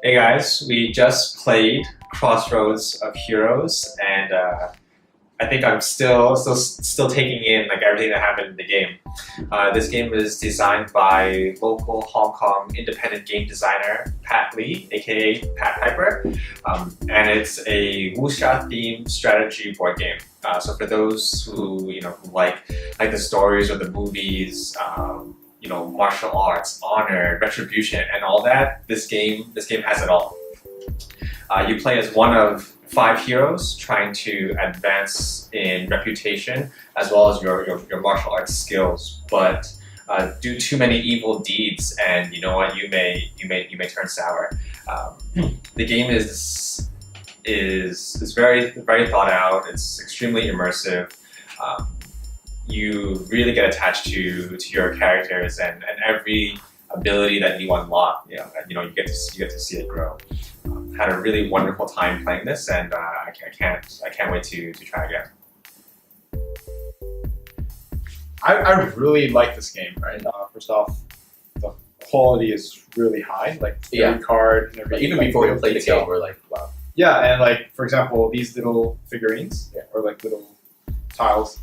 Hey guys, we just played Crossroads of Heroes, and I think I'm still taking in like everything that happened in the game. This game is designed by local Hong Kong independent game designer Pat Lee, aka Pat Piper, and it's a Wuxia-themed strategy board game. So for those who who like the stories or the movies. Martial arts, honor, retribution, and all that. This game has it all. You play as one of 5 heroes trying to advance in reputation as well as your martial arts skills. But do too many evil deeds, and you know what? You may turn sour. The game is very thought out. It's extremely immersive. You really get attached to your characters and every ability that you unlock. You get to see it grow. Had a really wonderful time playing this, and I can't wait to try again. I really like this game. Right, first off, the quality is really high. Like every card and everything. Even before we played the game, we're like, wow. Yeah, and like for example, these little figurines or like little tiles.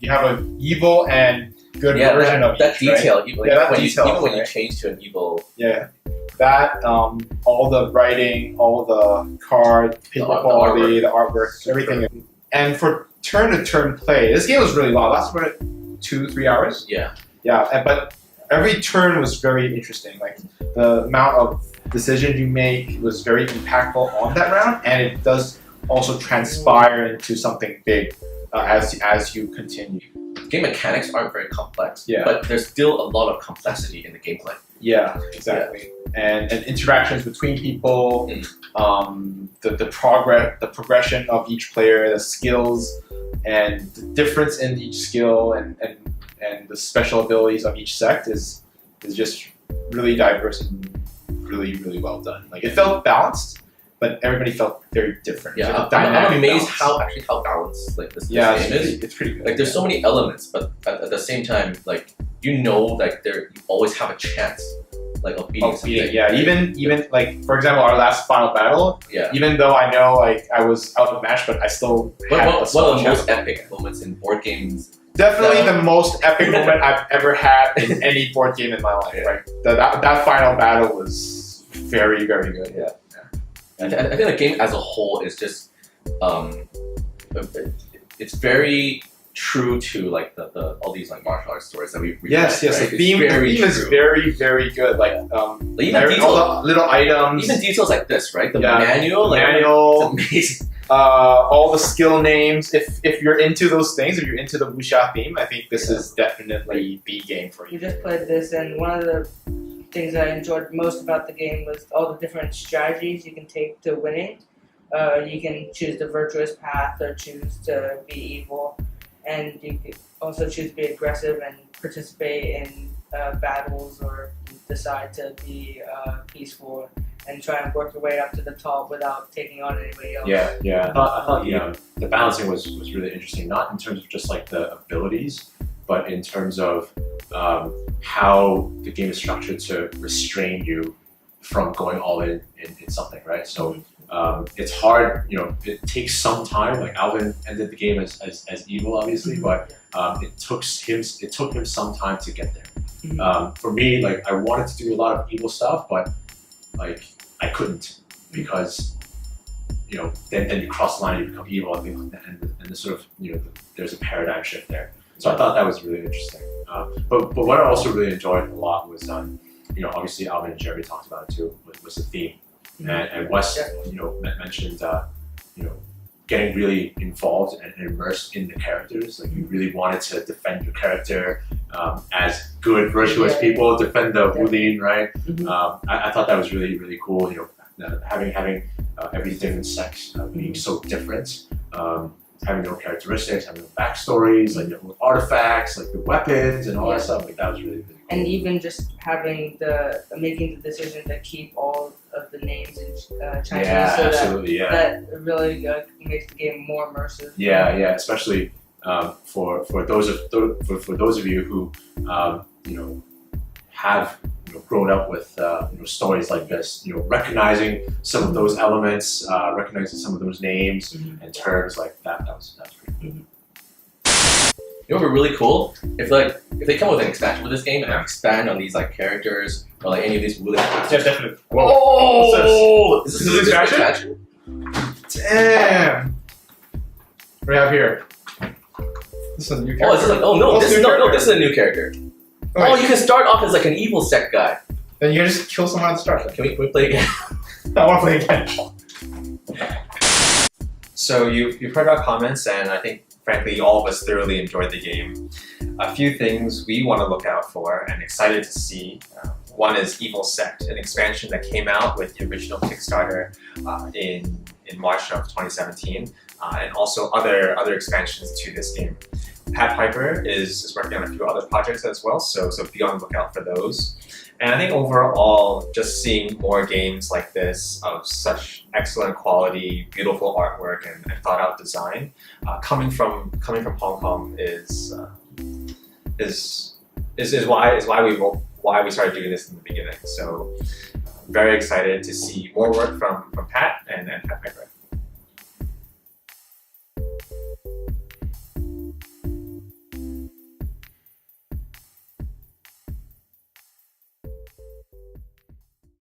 You have an evil and good version of that each, detail. right? Even when you change to an evil. Yeah, that all the writing, all the card, paper quality, the artwork, everything. And for turn-to-turn play, this game was really long. It lasted about 2-3 hours. Yeah. Yeah, but every turn was very interesting. Like the amount of decisions you make was very impactful on that round, and it does also transpire into something big. As you continue. Game mechanics aren't very complex, yeah, but there's still a lot of complexity in the gameplay. Yeah, exactly. Yeah. And interactions between people, the progression of each player, the skills, and the difference in each skill and the special abilities of each sect is just really diverse and really well done. Like it felt balanced, but everybody felt very different. Yeah, like I'm amazed how balanced like this game is. It's pretty good. Like there's so many elements, but at the same time, like you always have a chance, like of beating something. Yeah, even like for example, our last final battle. Yeah. Even though I know like I was out of match, but I still had one of the most epic moments in board games. Definitely the most epic moment I've ever had in any board game in my life. Yeah. Right, that final battle was very good. Yeah. I think the game as a whole is just, it's very true to like the all these like martial arts stories that we read. Yes. Right? The theme is very good. Like even all the little items, even details like this, right? The manual, it's amazing. All the skill names. If you're into those things, if you're into the wuxia theme, I think this is definitely the game for you. We just played this, and one of the things I enjoyed most about the game was all the different strategies you can take to winning. You can choose the virtuous path or choose to be evil, and you can also choose to be aggressive and participate in battles, or decide to be peaceful and try and work your way up to the top without taking on anybody else. Yeah. I thought the balancing was really interesting, not in terms of just like the abilities, but in terms of how the game is structured to restrain you from going all in something, right? So it's hard, it takes some time. Like Alvin ended the game as evil, obviously, but it took him some time to get there. For me, like I wanted to do a lot of evil stuff, but like I couldn't because then you cross the line, you become evil, and the sort of there's a paradigm shift there. So I thought that was really interesting. But what I also really enjoyed a lot was, obviously Alvin and Jerry talked about it too, was the theme. And Wes, mentioned, getting really involved and immersed in the characters. Like you really wanted to defend your character as good, virtuous people, defend the Wulin, right? I thought that was really cool. Having every different sex being so different. Having their own characteristics, having their backstories, like their own artifacts, like the weapons and all that stuff. Like that was really cool. And even just making the decision to keep all of the names in Chinese, that really makes the game more immersive. Yeah, especially for those of you who have grown up with stories like this, recognizing some of those elements, recognizing some of those names and terms like that. That's pretty cool. You know what would be really cool? If they come with an expansion for this game and expand on these like characters or like any of these Wulin Yeah, definitely. Whoa! This is an expansion? Damn! What do we have here? This is a new character. Oh, is this like, oh no, this is a new character. Wait. Oh, you can start off as like an Evil Sect guy. Then you can just kill someone at the start. Can we play again? I want to play again. So you've heard our comments, and I think, frankly, all of us thoroughly enjoyed the game. A few things we want to look out for and excited to see. One is Evil Sect, an expansion that came out with the original Kickstarter in March of 2017, and also other expansions to this game. Pat Piper is working on a few other projects as well, so be on the lookout for those. And I think overall, just seeing more games like this of such excellent quality, beautiful artwork, and thought out design, coming from Hong Kong is why we started doing this in the beginning. So very excited to see more work from Pat and Pat Piper.